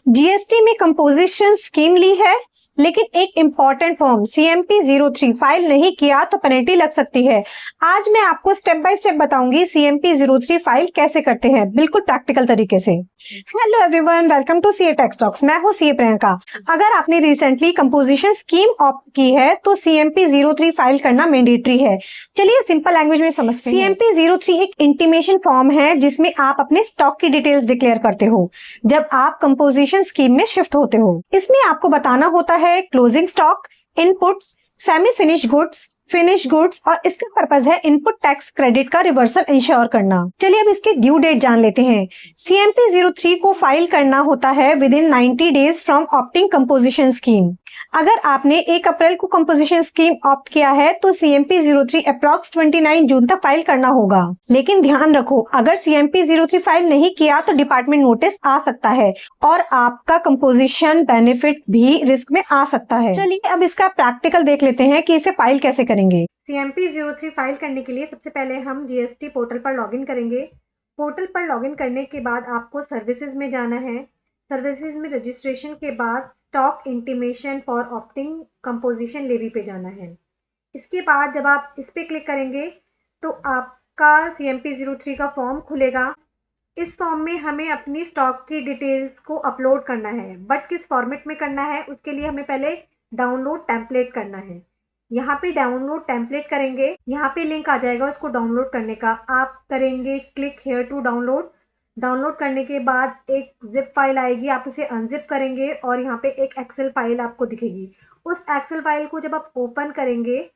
GST में composition scheme ली है लेकिन एक इंपॉर्टेंट फॉर्म CMP 03 फाइल नहीं किया तो पेनल्टी लग सकती है। आज मैं आपको स्टेप बाय स्टेप बताऊंगी CMP 03 फाइल कैसे करते हैं, बिल्कुल प्रैक्टिकल तरीके से। Hello everyone, welcome to CA tax talks. मैं हूं CA प्रियंका। अगर आपने रिसेंटली कंपोजिशन स्कीम ऑप्ट की है तो CMP 03 फाइल करना मैंडेटरी है। चलिए सिंपल लैंग्वेज में समझते हैं। CMP 03 एक इंटीमेशन फॉर्म है जिसमें आप अपने स्टॉक की डिटेल्स डिक्लेयर करते हो जब आप कंपोजिशन स्कीम में शिफ्ट होते हो। इसमें आपको बताना होता है closing stock, inputs, semi finish goods, finish goods और इसका पर्पज है इनपुट टैक्स क्रेडिट का रिवर्सल इंश्योर करना। चलिए अब इसके ड्यू डेट जान लेते हैं। CMP 03 को फाइल करना होता है with in 90 days from opting composition scheme. अगर आपने 1 अप्रैल को कंपोजिशन स्कीम ऑप्ट किया है तो CMP 03 अप्रॉक्स 29 जून तक फाइल करना होगा। लेकिन ध्यान रखो, अगर CMP 03 फाइल नहीं किया तो डिपार्टमेंट नोटिस आ सकता है और आपका कंपोजिशन बेनिफिट भी रिस्क में आ सकता है। चलिए अब इसका प्रैक्टिकल देख लेते हैं कि इसे फाइल कैसे करेंगे। CMP 03 फाइल करने के लिए सबसे पहले हम GST पोर्टल पर लॉगिन करेंगे। पोर्टल पर लॉगिन करने के बाद आपको सर्विसेज में जाना है। सर्विसेज में रजिस्ट्रेशन के बाद stock intimation for opting composition levy पे जाना है। इसके बाद जब आप इस पे क्लिक करेंगे तो आपका CMP 03 का फॉर्म खुलेगा। इस फॉर्म में हमें अपनी स्टॉक की डिटेल्स को अपलोड करना है, बट किस फॉर्मेट में करना है उसके लिए हमें पहले डाउनलोड टेम्पलेट करना है। यहाँ पे डाउनलोड टेम्पलेट करेंगे, यहाँ पे लिंक आ जाएगा उसको डाउनलोड करने का। आप करेंगे click here to download. Download करने के बाद एक जिप फाइल आएगी, आप उसे अनजिप करेंगे और यहाँ पे एक एक्सेल फाइल आपको दिखेगी। उस एक्सेल फाइल को जब आप ओपन करेंगे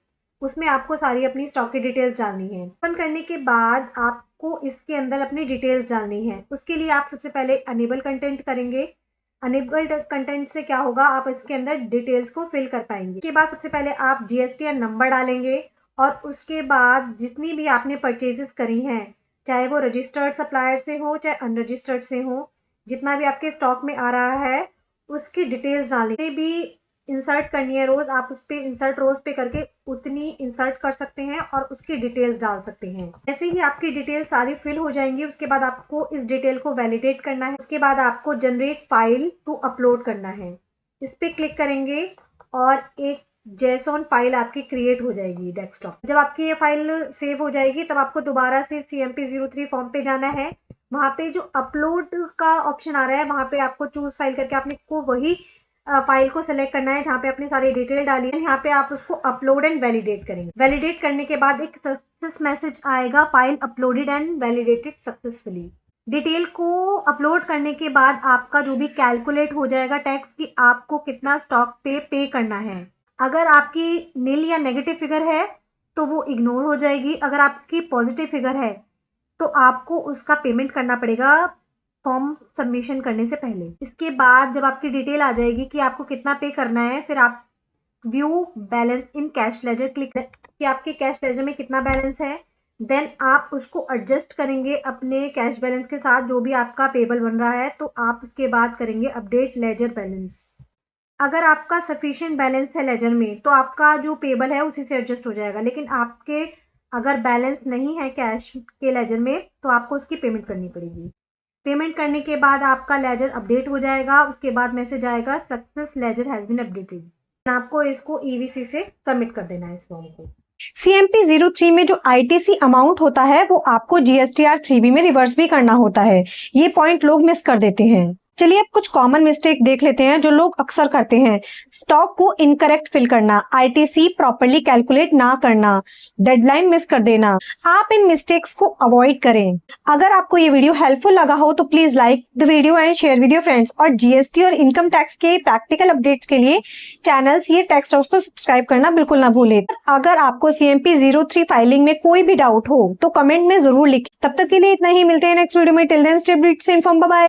उसमें आपको सारी अपनी स्टॉक की डिटेल्स डालनी है। ओपन करने के बाद आपको इसके अंदर अपनी डिटेल्स डालनी है। उसके लिए आप सबसे पहले अनेबल कंटेंट करेंगे। अनेबल्ड कंटेंट से क्या होगा, आप इसके अंदर डिटेल्स को फिल कर पाएंगे। इसके बाद सबसे पहले आप GSTN नंबर डालेंगे और उसके बाद जितनी भी आपने परचेजेस करी हैं, चाहे वो रजिस्टर्ड सप्लायर से हो चाहे अनरजिस्टर्ड से हो, जितना भी आपके स्टॉक में आ रहा है उसकी डिटेल्स डालेंगे। भी इंसर्ट करनी है रोज, आप उस पे इंसर्ट रोज पे करके उतनी इंसर्ट कर सकते हैं और उसकी डिटेल्स डाल सकते हैं। जैसे ही आपकी डिटेल्स सारी फिल हो जाएंगी उसके बाद आपको इस डिटेल को वैलिडेट करना है। उसके बाद आपको जनरेट फाइल टू अपलोड करना है। इस पे क्लिक करेंगे और एक JSON फाइल आपकी क्रिएट हो जाएगी डेस्कटॉप। जब आपकी ये फाइल सेव हो जाएगी तब आपको दोबारा से CMP 03 फॉर्म पे जाना है। वहां पे जो अपलोड का ऑप्शन आ रहा है वहां पे आपको चूज फाइल करके आपने को वही फाइल को सिलेक्ट करना है जहाँ पे अपनी सारी डिटेल डाली है। यहाँ पे आप उसको अपलोड एंड वैलिडेट करेंगे। वैलिडेट करने के बाद एक सक्सेस मैसेज आएगा, file uploaded and validated successfully. Detail को अपलोड करने के बाद आपका जो भी कैलकुलेट हो जाएगा टैक्स की आपको कितना स्टॉक पे करना है। अगर आपकी नील या नेगेटिव फिगर है तो वो इग्नोर हो जाएगी। अगर आपकी पॉजिटिव फिगर है तो आपको उसका पेमेंट करना पड़ेगा फॉर्म सबमिशन करने से पहले। इसके बाद जब आपकी डिटेल आ जाएगी कि आपको कितना पे करना है, फिर आप view balance in cash ledger click करें कि आपके कैश लेजर में कितना बैलेंस है। देन आप उसको एडजस्ट करेंगे अपने कैश बैलेंस के साथ जो भी आपका पेबल बन रहा है, तो आप उसके बाद करेंगे अपडेट लेजर बैलेंस। अगर आपका सफिशिएंट बैलेंस है लेजर में तो आपका जो पेबल है उसी से एडजस्ट हो जाएगा। लेकिन आपके अगर बैलेंस नहीं है कैश के लेजर में तो आपको उसकी पेमेंट करनी पड़ेगी। पेमेंट करने के बाद आपका लेजर अपडेट हो जाएगा। उसके बाद मैसेज आएगा success ledger has been updated. आपको इसको EVC से सबमिट कर देना है इस फॉर्म को। CMP 03 में जो ITC अमाउंट होता है वो आपको GSTR 3B में रिवर्स भी करना होता है। ये पॉइंट लोग मिस कर देते हैं। चलिए अब कुछ कॉमन मिस्टेक देख लेते हैं जो लोग अक्सर करते हैं। स्टॉक को इनकरेक्ट फिल करना, ITC प्रॉपर्ली कैलकुलेट ना करना, डेडलाइन मिस कर देना। आप इन मिस्टेक्स को अवॉइड करें। अगर आपको ये वीडियो हेल्पफुल लगा हो तो please like the video and share with your friends. और GST और इनकम टैक्स के प्रैक्टिकल अपडेट्स के लिए चैनल CA टेक्स टॉक्स को सब्सक्राइब करना बिल्कुल ना भूलें। अगर आपको CMP 03 फाइलिंग में कोई भी डाउट हो तो कमेंट में जरूर लिखें। तब तक के लिए इतना ही, मिलते हैं नेक्स्ट वीडियो में। Till then stay inform, bye bye.